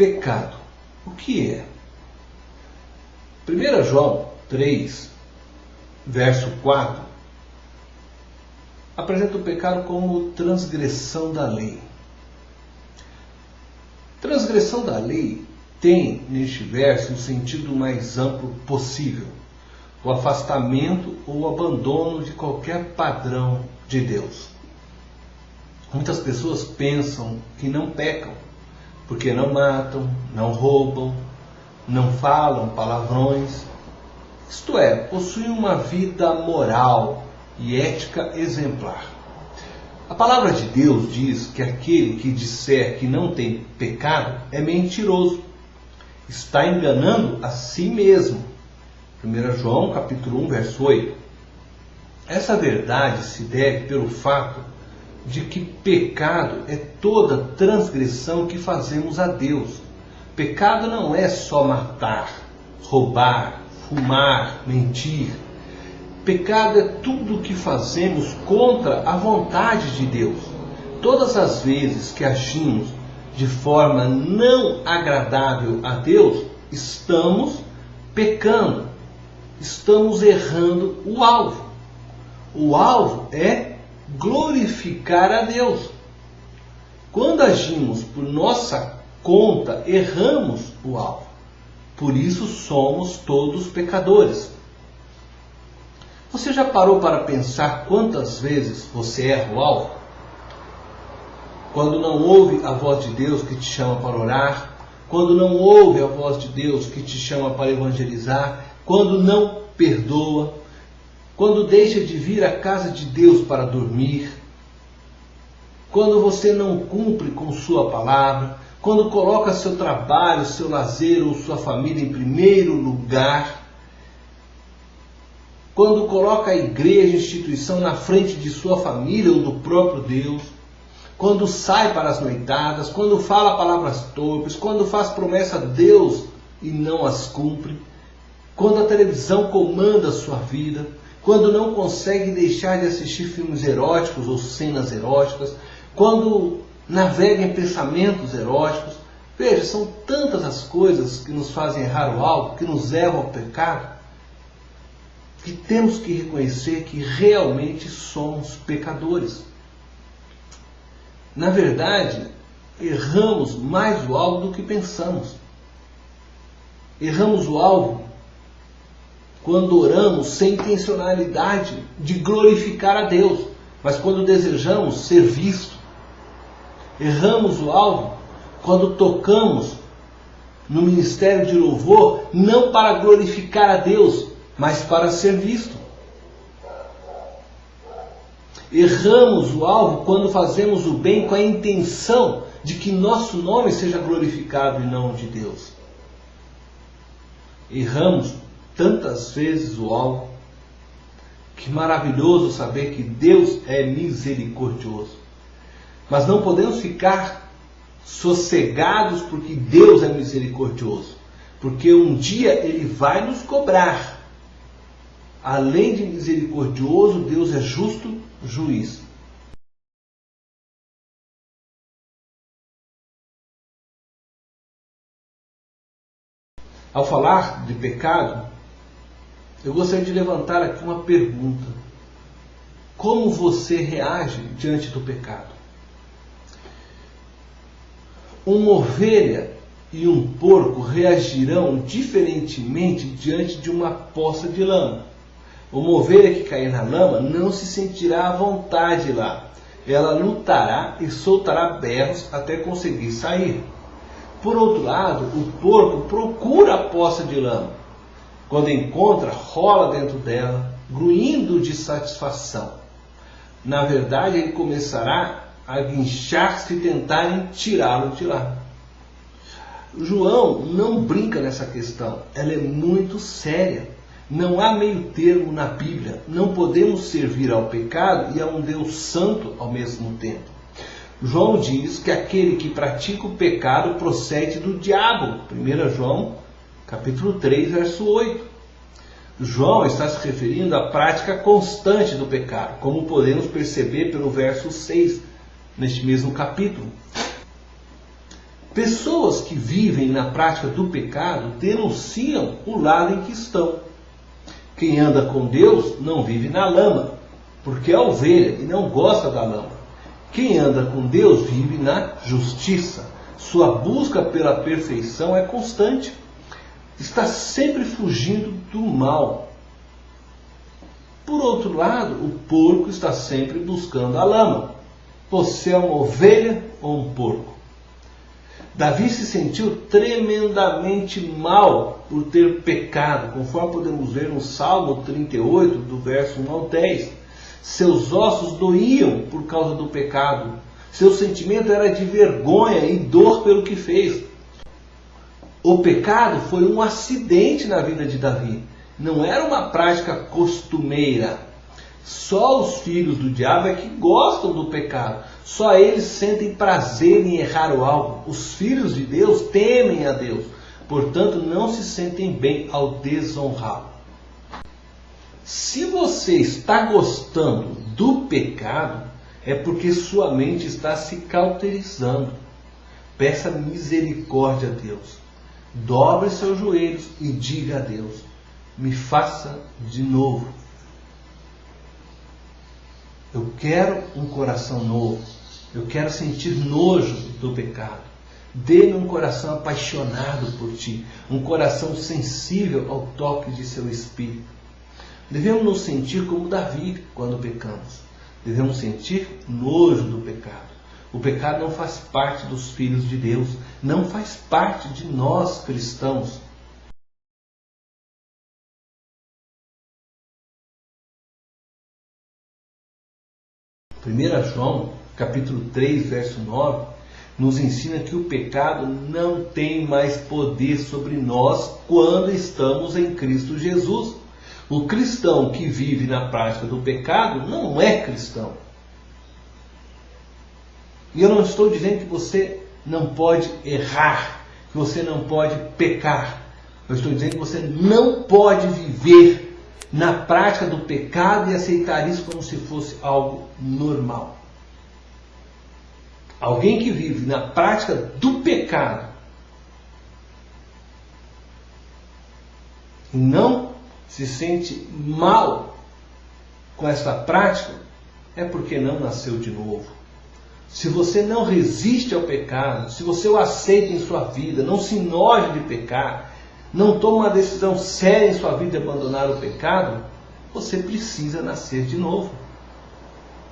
Pecado. O que é? 1 João 3, verso 4, apresenta o pecado como transgressão da lei. Transgressão da lei tem, neste verso, o sentido mais amplo possível: o afastamento ou o abandono de qualquer padrão de Deus. Muitas pessoas pensam que não pecam, porque não matam, não roubam, não falam palavrões, isto é, possuem uma vida moral e ética exemplar. A palavra de Deus diz que aquele que disser que não tem pecado é mentiroso, está enganando a si mesmo. 1 João capítulo 1, verso 8. Essa verdade se deve pelo fato de que pecado é toda transgressão que fazemos a Deus. Pecado não é só matar, roubar, fumar, mentir. Pecado é tudo o que fazemos contra a vontade de Deus. Todas as vezes que agimos de forma não agradável a Deus, estamos pecando, estamos errando o alvo. O alvo é glorificar a Deus. Quando agimos por nossa conta, erramos o alvo. Por isso somos todos pecadores. Você já parou para pensar quantas vezes você erra o alvo? Quando não ouve a voz de Deus que te chama para orar, quando não ouve a voz de Deus que te chama para evangelizar, quando não perdoa, quando deixa de vir à casa de Deus para dormir, quando você não cumpre com sua palavra, quando coloca seu trabalho, seu lazer ou sua família em primeiro lugar, quando coloca a igreja, a instituição na frente de sua família ou do próprio Deus, quando sai para as noitadas, quando fala palavras torpes, quando faz promessa a Deus e não as cumpre, quando a televisão comanda a sua vida, quando não consegue deixar de assistir filmes eróticos ou cenas eróticas, quando navega em pensamentos eróticos. Veja, são tantas as coisas que nos fazem errar o alvo, que nos levam ao pecado, que temos que reconhecer que realmente somos pecadores. Na verdade, erramos mais o alvo do que pensamos. Erramos o alvo quando oramos sem intencionalidade de glorificar a Deus, mas quando desejamos ser visto. Erramos o alvo quando tocamos no ministério de louvor, não para glorificar a Deus, mas para ser visto. Erramos o alvo quando fazemos o bem com a intenção de que nosso nome seja glorificado e não de Deus. Erramos tantas vezes o alvo. Que maravilhoso saber que Deus é misericordioso. Mas não podemos ficar sossegados porque Deus é misericordioso. Porque um dia Ele vai nos cobrar. Além de misericordioso, Deus é justo juiz. Ao falar de pecado, eu gostaria de levantar aqui uma pergunta. Como você reage diante do pecado? Uma ovelha e um porco reagirão diferentemente diante de uma poça de lama. Uma ovelha que cair na lama não se sentirá à vontade lá. Ela lutará e soltará berros até conseguir sair. Por outro lado, o porco procura a poça de lama. Quando encontra, rola dentro dela, grunhindo de satisfação. Na verdade, ele começará a guinchar-se e tentarem tirá-lo de lá. João não brinca nessa questão. Ela é muito séria. Não há meio termo na Bíblia. Não podemos servir ao pecado e a um Deus santo ao mesmo tempo. João diz que aquele que pratica o pecado procede do diabo. 1 João capítulo 3, verso 8. João está se referindo à prática constante do pecado, como podemos perceber pelo verso 6, neste mesmo capítulo. Pessoas que vivem na prática do pecado denunciam o lado em que estão. Quem anda com Deus não vive na lama, porque é ovelha e não gosta da lama. Quem anda com Deus vive na justiça. Sua busca pela perfeição é constante. Está sempre fugindo do mal. Por outro lado, o porco está sempre buscando a lama. Você é uma ovelha ou um porco? Davi se sentiu tremendamente mal por ter pecado, conforme podemos ver no Salmo 38, do verso 1 ao 10. Seus ossos doíam por causa do pecado. Seu sentimento era de vergonha e dor pelo que fez. O pecado foi um acidente na vida de Davi. Não era uma prática costumeira. Só os filhos do diabo é que gostam do pecado. Só eles sentem prazer em errar o alvo. Os filhos de Deus temem a Deus. Portanto, não se sentem bem ao desonrá-lo. Se você está gostando do pecado, é porque sua mente está se cauterizando. Peça misericórdia a Deus. Dobre seus joelhos e diga a Deus: me faça de novo. Eu quero um coração novo. Eu quero sentir nojo do pecado. Dê-me um coração apaixonado por ti. Um coração sensível ao toque de seu espírito. Devemos nos sentir como Davi quando pecamos. Devemos sentir nojo do pecado. O pecado não faz parte dos filhos de Deus. Não faz parte de nós cristãos. João, capítulo 3, verso 9, nos ensina que o pecado não tem mais poder sobre nós quando estamos em Cristo Jesus. O cristão que vive na prática do pecado não é cristão. E eu não estou dizendo que você não pode errar, que você não pode pecar. Eu estou dizendo que você não pode viver na prática do pecado e aceitar isso como se fosse algo normal. Alguém que vive na prática do pecado e não se sente mal com essa prática, é porque não nasceu de novo. Se você não resiste ao pecado, se você o aceita em sua vida, não se noja de pecar, não toma uma decisão séria em sua vida de abandonar o pecado, você precisa nascer de novo.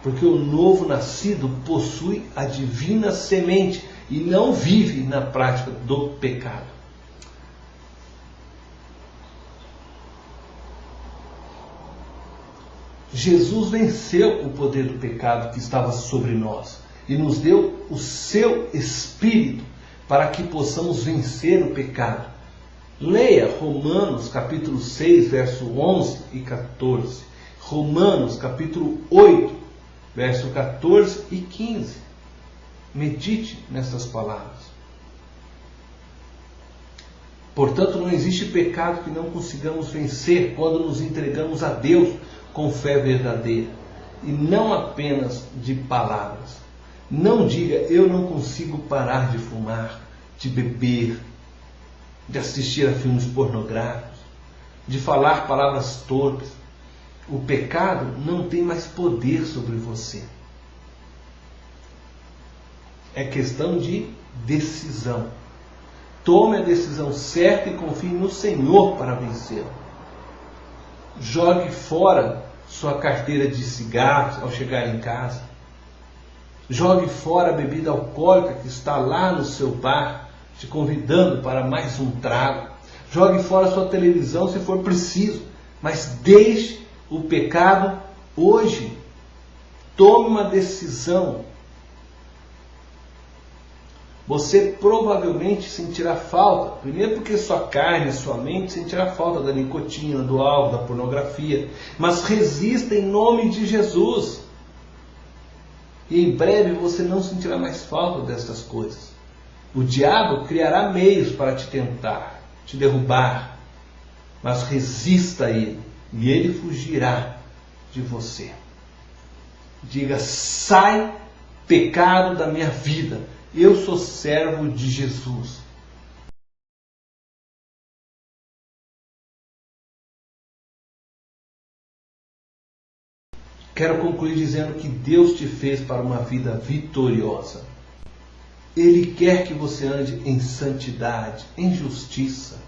Porque o novo nascido possui a divina semente e não vive na prática do pecado. Jesus venceu o poder do pecado que estava sobre nós e nos deu o seu Espírito para que possamos vencer o pecado. Leia Romanos capítulo 6, verso 11 e 14. Romanos capítulo 8, verso 14 e 15. Medite nessas palavras. Portanto, não existe pecado que não consigamos vencer quando nos entregamos a Deus com fé verdadeira e não apenas de palavras. Não diga: eu não consigo parar de fumar, de beber, de assistir a filmes pornográficos, de falar palavras torpes. O pecado não tem mais poder sobre você. É questão de decisão. Tome a decisão certa e confie no Senhor para vencê-la. Jogue fora sua carteira de cigarros ao chegar em casa. Jogue fora a bebida alcoólica que está lá no seu bar, te convidando para mais um trago. Jogue fora sua televisão se for preciso, mas deixe o pecado hoje. Tome uma decisão. Você provavelmente sentirá falta, primeiro porque sua carne, sua mente sentirá falta da nicotina, do álcool, da pornografia, mas resista em nome de Jesus. E em breve você não sentirá mais falta dessas coisas. O diabo criará meios para te tentar, te derrubar, mas resista a ele e ele fugirá de você. Diga: sai, pecado da minha vida. eu sou servo de Jesus. Quero concluir dizendo que Deus te fez para uma vida vitoriosa. Ele quer que você ande em santidade, em justiça.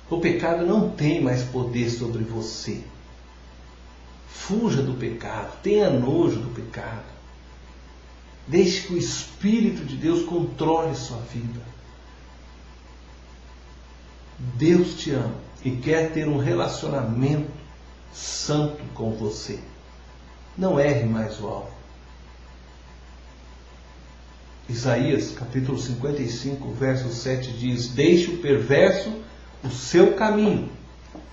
O pecado não tem mais poder sobre você. Fuja do pecado, tenha nojo do pecado. Deixe que o Espírito de Deus controle sua vida. Deus te ama e quer ter um relacionamento santo com você. Não erre mais o alvo. Isaías, capítulo 55, verso 7 diz: deixe o perverso o seu caminho,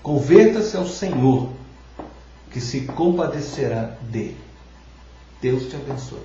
converta-se ao Senhor, que se compadecerá dele. Deus te abençoe.